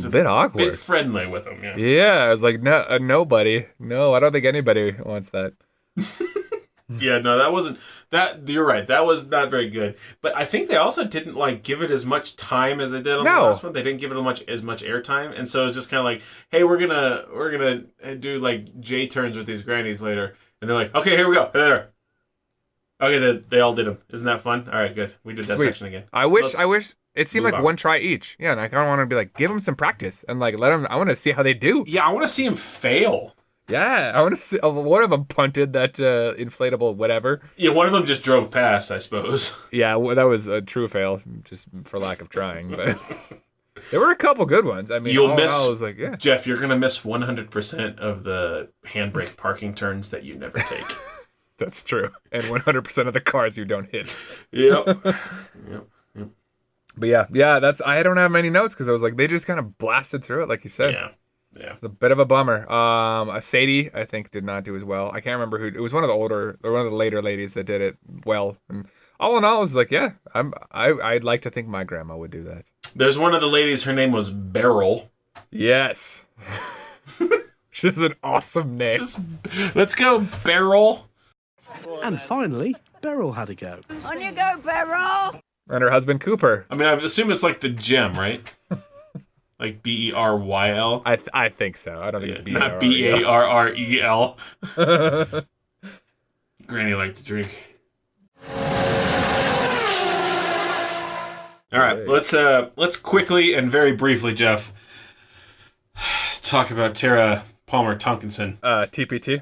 bit awkward. Bit friendly with him, yeah. Yeah, I was like, no, nobody. No, I don't think anybody wants that. Yeah, no, that wasn't that. You're right. That was not very good. But I think they also didn't give it as much time as they did on the last one. They didn't give it as much airtime, and so it's just kind of like, hey, we're gonna do J turns with these grannies later, and they're like, okay, here we go. There. Okay, they all did them. Isn't that fun? All right, good. We did that section again. I wish it seemed like one try each. Yeah, and I kind of want to be like, give them some practice and let them. I want to see how they do. Yeah, I want to see them fail. Yeah, I want to see. One of them punted that inflatable whatever. Yeah, one of them just drove past, I suppose. Yeah, that was a true fail, just for lack of trying. But there were a couple good ones. I mean, you'll miss. I was like, yeah. Jeff, you're gonna miss 100% of the handbrake parking turns that you never take. That's true, and 100% of the cars you don't hit. Yep. But yeah, I don't have many notes because I was like, they just kind of blasted through it, like you said. Yeah. It's a bit of a bummer. A Sadie, I think, did not do as well. I can't remember who. It was one of the later ladies that did it well. And all in all, I was like, yeah, I'd like to think my grandma would do that. There's one of the ladies. Her name was Beryl. Yes. Which is an awesome name. Let's go, Beryl. And finally, Beryl had a go. On you go, Beryl! And her husband, Cooper. I mean, I assume it's like the gem, right? Like Beryl. I think so. I don't think it's Not Barrel. Barrel. Granny liked to drink. All right, let's quickly and very briefly, Jeff, talk about Tara Palmer-Tomkinson. TPT.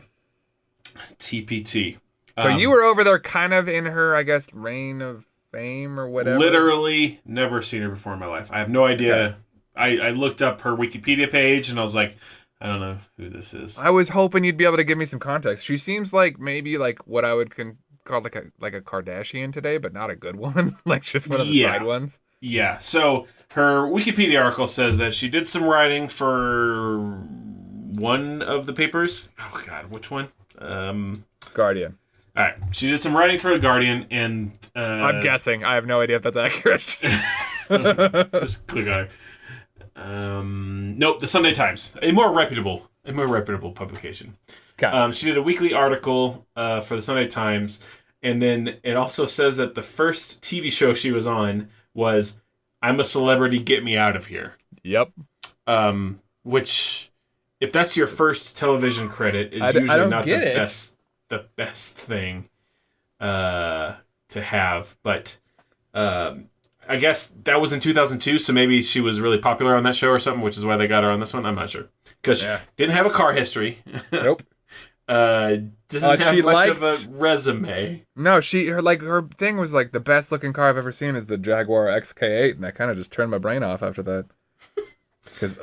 TPT. So you were over there kind of in her, I guess, reign of fame or whatever? Literally never seen her before in my life. I have no idea. Okay. I looked up her Wikipedia page and I was like, I don't know who this is. I was hoping you'd be able to give me some context. She seems like maybe like what I would call like a Kardashian today, but not a good one. Like just one of the side ones. Yeah. So her Wikipedia article says that she did some writing for one of the papers. Oh God, which one? Guardian. All right. She did some writing for The Guardian, and I'm guessing. I have no idea if that's accurate. Just click on her. Nope, the Sunday Times, a more reputable publication. Okay. She did a weekly article for the Sunday Times, and then it also says that the first TV show she was on was "I'm a Celebrity, Get Me Out of Here." Yep. Which, if that's your first television credit, is usually not the best thing to have, but I guess that was in 2002, so maybe she was really popular on that show or something, which is why they got her on this one. I'm not sure, because she didn't have a car history. Nope. Doesn't have much of a resume. No, her thing was like the best looking car I've ever seen is the Jaguar XK8, and that kind of just turned my brain off after that. Because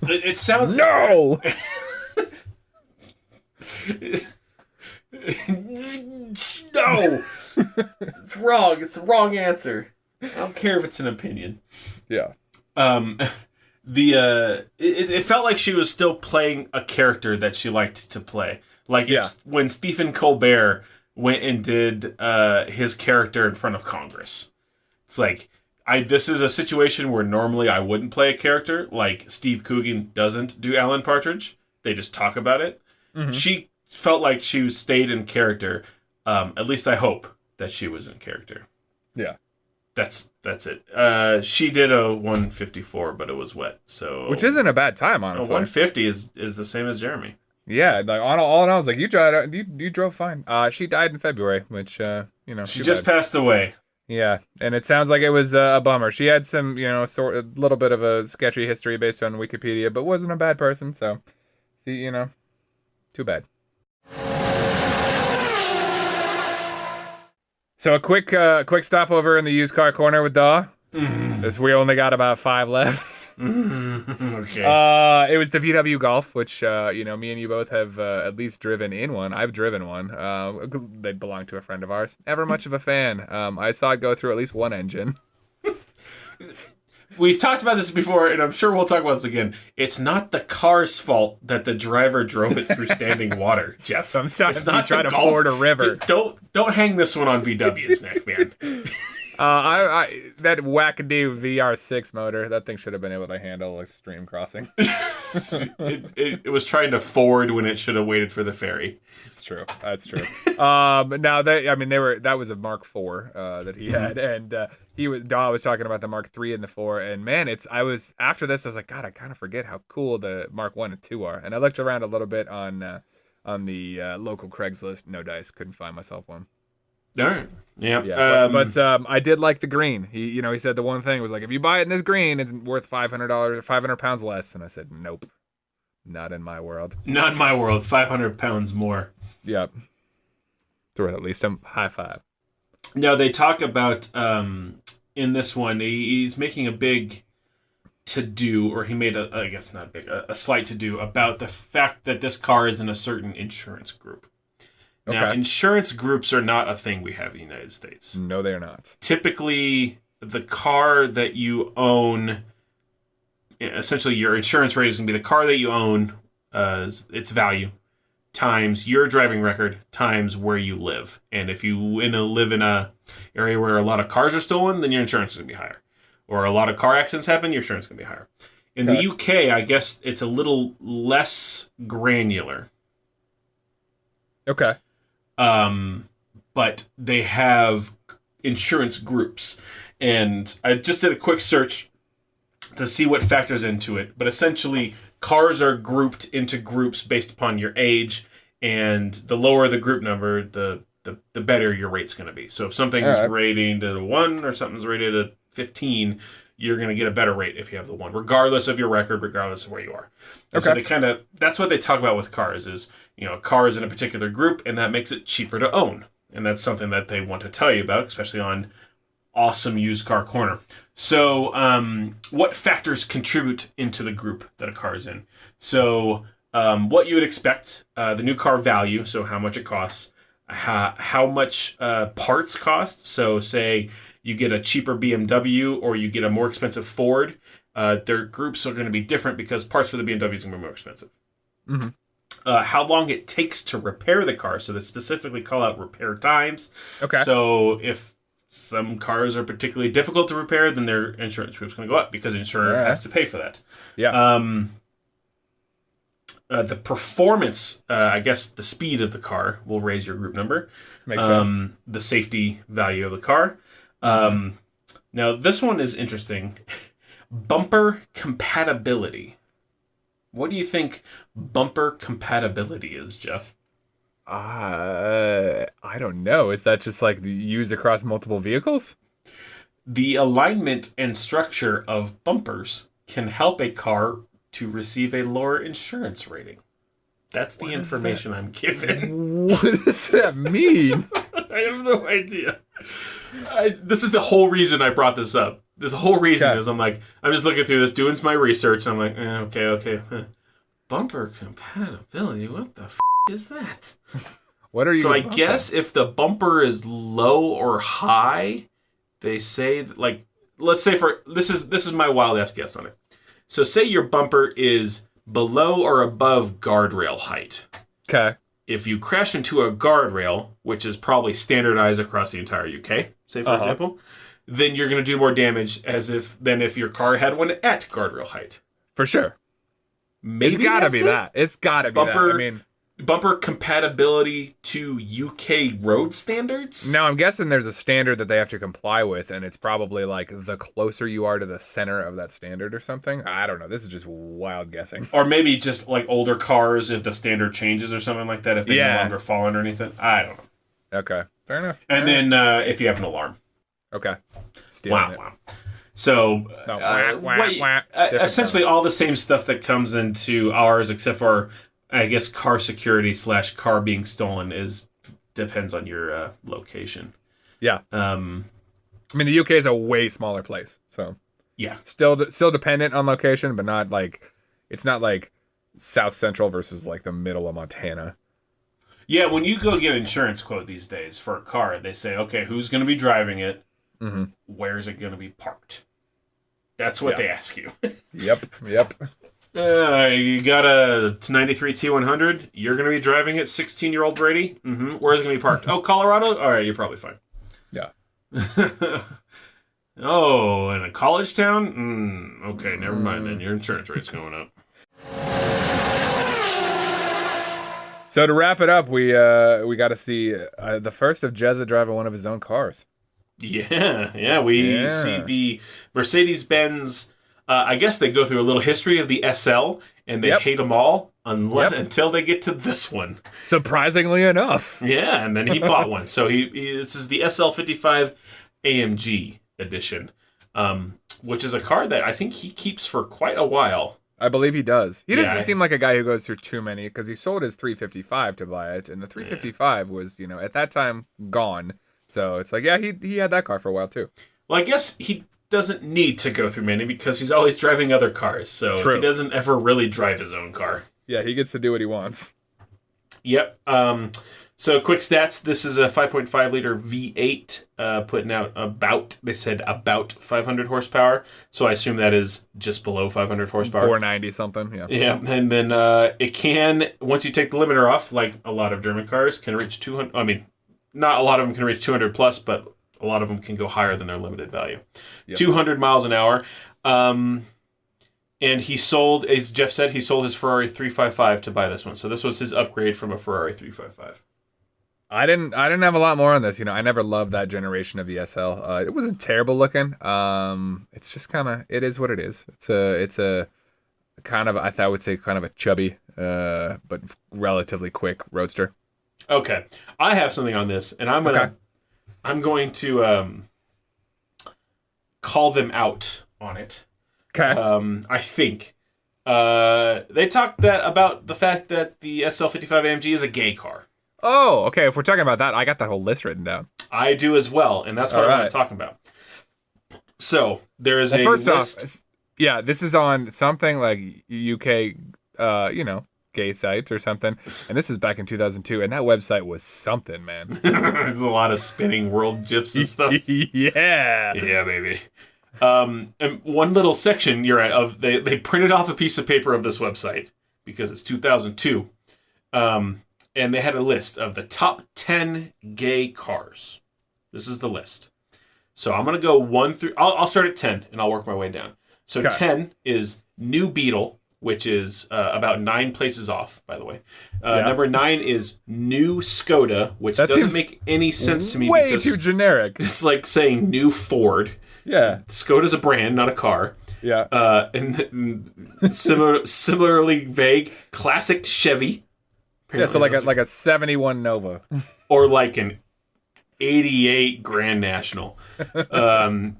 it sounds no. No, it's wrong. It's the wrong answer. I don't care if it's an opinion. Yeah. It felt like she was still playing a character that she liked to play. Like when Stephen Colbert went and did his character in front of Congress. It's like this is a situation where normally I wouldn't play a character. Like Steve Coogan doesn't do Alan Partridge. They just talk about it. Mm-hmm. She felt like she stayed in character. At least I hope that she was in character. Yeah. That's it. She did a 154, but it was wet. So which isn't a bad time, honestly. 150 is the same as Jeremy. Yeah, like all in all, I was like, you drove fine. She died in February, which she just passed away. Yeah, and it sounds like it was a bummer. She had some, a little bit of a sketchy history based on Wikipedia, but wasn't a bad person. So, too bad. So a quick stopover in the used car corner with Daw. As we only got about 5 left. Okay. It was the VW Golf, which me and you both have at least driven in one. I've driven one. They belong to a friend of ours. Never much of a fan. I saw it go through at least one engine. We've talked about this before, and I'm sure we'll talk about this again. It's not the car's fault that the driver drove it through standing water, Jeff. Sometimes it's not you try to ford a river. Don't hang this one on VW's neck, man. That wackadoo VR6 motor, that thing should have been able to handle a stream crossing. it was trying to ford when it should have waited for the ferry. It's true. That's true. Now that was a Mark IV that he had, and Daw was talking about the Mark III and the 4, and man, after this I was like, God, I kind of forget how cool the Mark I and 2 are, and I looked around a little bit on the local Craigslist. No dice, couldn't find myself one. All right. Yeah. But I did like the green. He said the one thing was like, if you buy it in this green, it's worth $500, 500 pounds less. And I said, nope, not in my world. Not in my world. 500 pounds more. Yep. It's worth at least a high five. Now they talk about in this one, he's making a big to-do, or he made a slight to-do about the fact that this car is in a certain insurance group. Now, insurance groups are not a thing we have in the United States. No, they are not. Typically, the car that you own. Essentially, your insurance rate is going to be the car that you own, its value, times your driving record, times where you live. And if you live in a area where a lot of cars are stolen, then your insurance is going to be higher. Or a lot of car accidents happen, your insurance is going to be higher. In the UK, I guess it's a little less granular. Okay. But they have insurance groups. And I just did a quick search to see what factors into it. But essentially, cars are grouped into groups based upon your age, and the lower the group number, the better your rate's going to be. So if something's rated at a 1 or something's rated at 15, you're going to get a better rate if you have the 1, regardless of your record, regardless of where you are. And so that's what they talk about with cars is, a car is in a particular group, and that makes it cheaper to own. And that's something that they want to tell you about, especially on Awesome Used Car Corner. So what factors contribute into the group that a car is in? So what you would expect, the new car value, so how much it costs, how much parts cost. So say you get a cheaper BMW or you get a more expensive Ford, their groups are going to be different because parts for the BMW is going to be more expensive. Mm-hmm. How long it takes to repair the car. So they specifically call out repair times. Okay. So if some cars are particularly difficult to repair, then their insurance group's going to go up because the insurer has to pay for that. Yeah. The performance, I guess the speed of the car will raise your group number. Makes sense. The safety value of the car. Now, this one is interesting. Bumper compatibility. What do you think bumper compatibility is, Jeff? I don't know. Is that just like used across multiple vehicles? The alignment and structure of bumpers can help a car to receive a lower insurance rating. That's the information I'm given. What does that mean? I have no idea. This is the whole reason I brought this up. This whole reason is I'm just looking through this, doing my research, and I'm like, okay. Bumper compatibility, what the is that? What are you? So I guess if the bumper is low or high, they say let's say this is my wild ass guess on it. So say your bumper is below or above guardrail height. Okay. If you crash into a guardrail, which is probably standardized across the entire UK, say for example, then you're going to do more damage than if your car had one at guardrail height. For sure. Maybe it's got to be that. It's got to be that. I mean, bumper compatibility to UK road standards? Now, I'm guessing there's a standard that they have to comply with, and it's probably like the closer you are to the center of that standard or something. I don't know. This is just wild guessing. Or maybe just like older cars, if the standard changes or something like that, if they no longer fall underneath it. I don't know. Okay. Fair enough. And then if you have an alarm. Okay. Wow. So, essentially all the same stuff that comes into ours, except for, I guess, car security / car being stolen depends on your location. Yeah. I mean, the UK is a way smaller place, so yeah, still dependent on location, but not like it's not like South Central versus like the middle of Montana. Yeah, when you go get an insurance quote these days for a car, they say, okay, who's going to be driving it? Mm-hmm. Where's it going to be parked? That's what they ask you. Yep. You got a 93 T100. You're going to be driving it, 16-year-old Brady. Mm-hmm. Where's it going to be parked? Oh, Colorado? All right, you're probably fine. Yeah. Oh, in a college town? Okay, never mind then. Your insurance rate's going up. So to wrap it up, we got to see the first of Jezza driving one of his own cars. Yeah. We see the Mercedes-Benz. I guess they go through a little history of the SL, and they hate them all until they get to this one. Surprisingly enough. Yeah, and then he bought one. So this is the SL55 AMG edition, which is a car that I think he keeps for quite a while. I believe he does. He doesn't seem like a guy who goes through too many, because he sold his 355 to buy it, and the 355 was, at that time, gone. So it's like, he had that car for a while too. Well, I guess he doesn't need to go through many because he's always driving other cars. So he doesn't ever really drive his own car. Yeah, he gets to do what he wants. Yep. So quick stats. This is a 5.5 liter V8 putting out they said about 500 horsepower. So I assume that is just below 500 horsepower. 490 something, yeah. Yeah, and then it can, once you take the limiter off, like a lot of German cars, can reach 200. I mean, not a lot of them can reach 200 plus, but a lot of them can go higher than their limited value. Yep. 200 miles an hour. And he sold, as Jeff said, he sold his Ferrari 355 to buy this one. So this was his upgrade from a Ferrari 355. I didn't have a lot more on this. I never loved that generation of the SL. It wasn't terrible looking. It's just it is what it is. It's a kind of, I would say kind of a chubby, but relatively quick roadster. Okay. I have something on this, and I'm going to call them out on it. Okay. I think. They talked about the fact that the SL55 AMG is a gay car. Oh, okay. If we're talking about that, I got that whole list written down. I do as well, and that's what I want to talk about. So there is a first list. Off, yeah, this is on something like UK, gay sites or something, and this is back in 2002, and that website was something, man. There's a lot of spinning world gifs and stuff. Yeah, baby. And one little section you're at they printed off a piece of paper of this website because it's 2002. And they had a list of the top 10 gay cars. This is the list. So I'm going to go 1 through... I'll start at 10, and I'll work my way down. So 10 is New Beetle, which is about 9 places off, by the way. Number 9 is New Skoda, which doesn't make any sense to me. Way because too generic. It's like saying New Ford. Yeah. Skoda's a brand, not a car. Yeah. And similarly vague, Classic Chevy. Apparently so like a 71 Nova. Or like an 88 Grand National. 7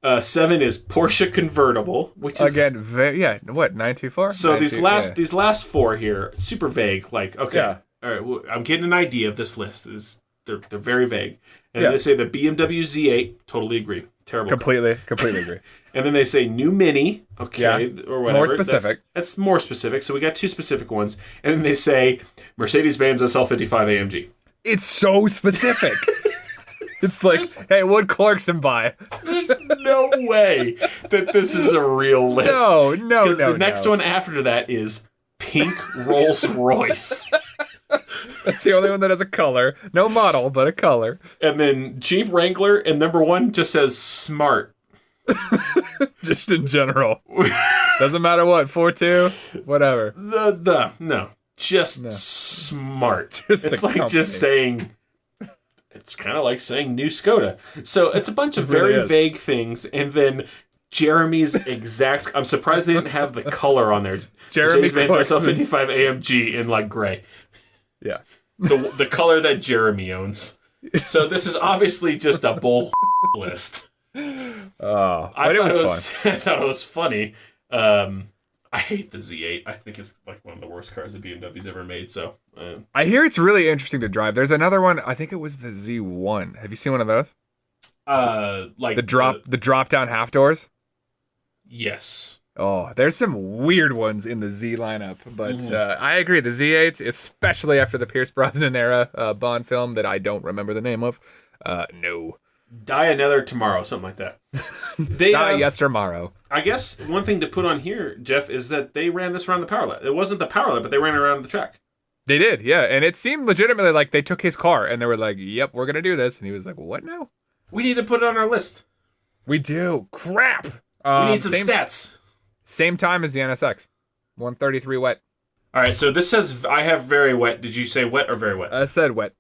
is Porsche Convertible, which is... Again, what, 924? So these last 4 here, super vague. Like, okay, all right, well, I'm getting an idea of this list. They're very vague. And then they say the BMW Z8, totally agree. Terrible. Completely agree. And then they say new Mini, okay, or whatever. More specific. That's more specific. So we got 2 specific ones. And then they say Mercedes-Benz SL55 AMG. It's so specific. It's like, hey, what'd Clarkson buy? There's no way that this is a real list. No. Because the next one after that is pink Rolls Royce. That's the only one that has a color. No model, but a color. And then Jeep Wrangler, and number 1 just says smart. Just in general. Doesn't matter what, 4.2, whatever. Just smart. Just it's like company. Just saying, it's kind of like saying new Skoda. So it's a bunch of very vague things, and then Jeremy's exact, I'm surprised they didn't have the color on there. Jeremy Clarkson SL55 AMG in like gray. Yeah. The color that Jeremy owns. So this is obviously just a bull list. Oh, I thought it was funny. I hate the Z8. I think it's like one of the worst cars that BMW's ever made. So I hear it's really interesting to drive. There's another one. I think it was the Z1. Have you seen one of those? Like the drop down half doors. Yes. Oh, there's some weird ones in the Z lineup, but I agree. The Z8, especially after the Pierce Brosnan era Bond film that I don't remember the name of. No. Die Another Tomorrow, something like that. Die Yestermorrow. I guess one thing to put on here, Jeff, is that they ran this around the power lap. It wasn't the power lap, but they ran it around the track. They did, yeah. And it seemed legitimately like they took his car and they were like, yep, we're going to do this. And he was like, what now? We need to put it on our list. We do. Crap. We need some stats. Same time as the NSX. 133 wet. All right, so this says I have very wet. Did you say wet or very wet? I said wet.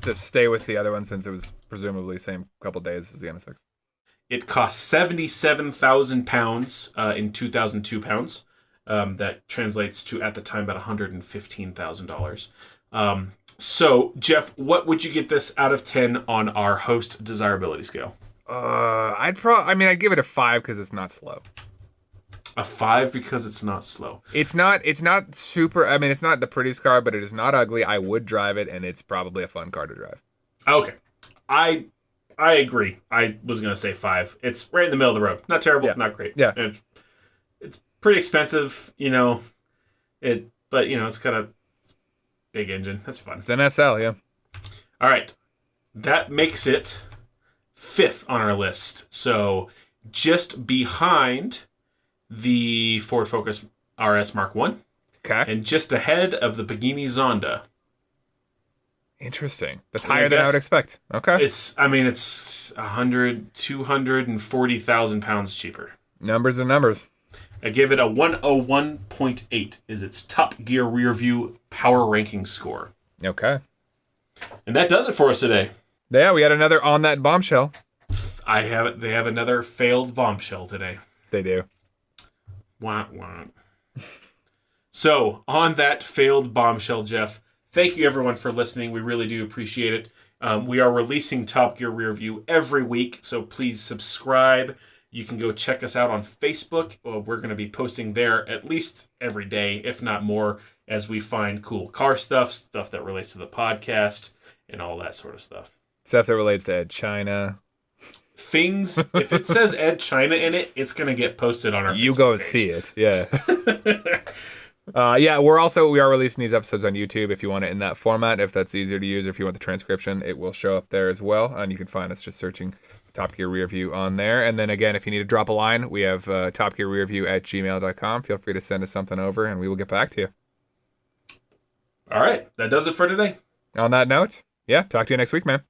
Just stay with the other one since it was presumably same couple days as the NSX. It cost 77,000 pounds in 2002 pounds. That translates to, at the time, about $115,000. So, Jeff, what would you get this out of 10 on our host desirability scale? I'd give it a 5 because it's not slow. A 5 because it's not slow. It's not super. I mean, it's not the prettiest car, but it is not ugly. I would drive it, and it's probably a fun car to drive. Okay, I agree. I was gonna say 5. It's right in the middle of the road. Not terrible, not great. Yeah, and it's pretty expensive, but it's got a big engine. That's fun. It's an SL, yeah. All right. That makes it 5th on our list. So just behind the Ford Focus RS Mark 1. Okay. And just ahead of the Pagani Zonda. Interesting. That's higher than I would expect. Okay. It's 240,000 pounds cheaper. Numbers are numbers. I give it a 101.8 is its Top Gear Rearview power ranking score. Okay. And that does it for us today. Yeah, we had another on that bombshell. They have another failed bombshell today. They do. Wah, wah. So, on that failed bombshell, Jeff, thank you everyone for listening. We really do appreciate it. We are releasing Top Gear Rearview every week, so please subscribe. You can go check us out on Facebook. We're going to be posting there at least every day, if not more, as we find cool car stuff that relates to the podcast, and all that sort of stuff. Stuff that relates to Ed China. Things, if it says Ed China in it, it's going to get posted on our Facebook You go page. see it, yeah. Yeah, we are releasing these episodes on YouTube if you want it in that format. If that's easier to use, or if you want the transcription, it will show up there as well. And you can find us just searching Top Gear Rearview on there. And then again, if you need to drop a line, we have topgearrearview@gmail.com. Feel free to send us something over, and we will get back to you. All right, that does it for today. On that note, yeah, talk to you next week, man.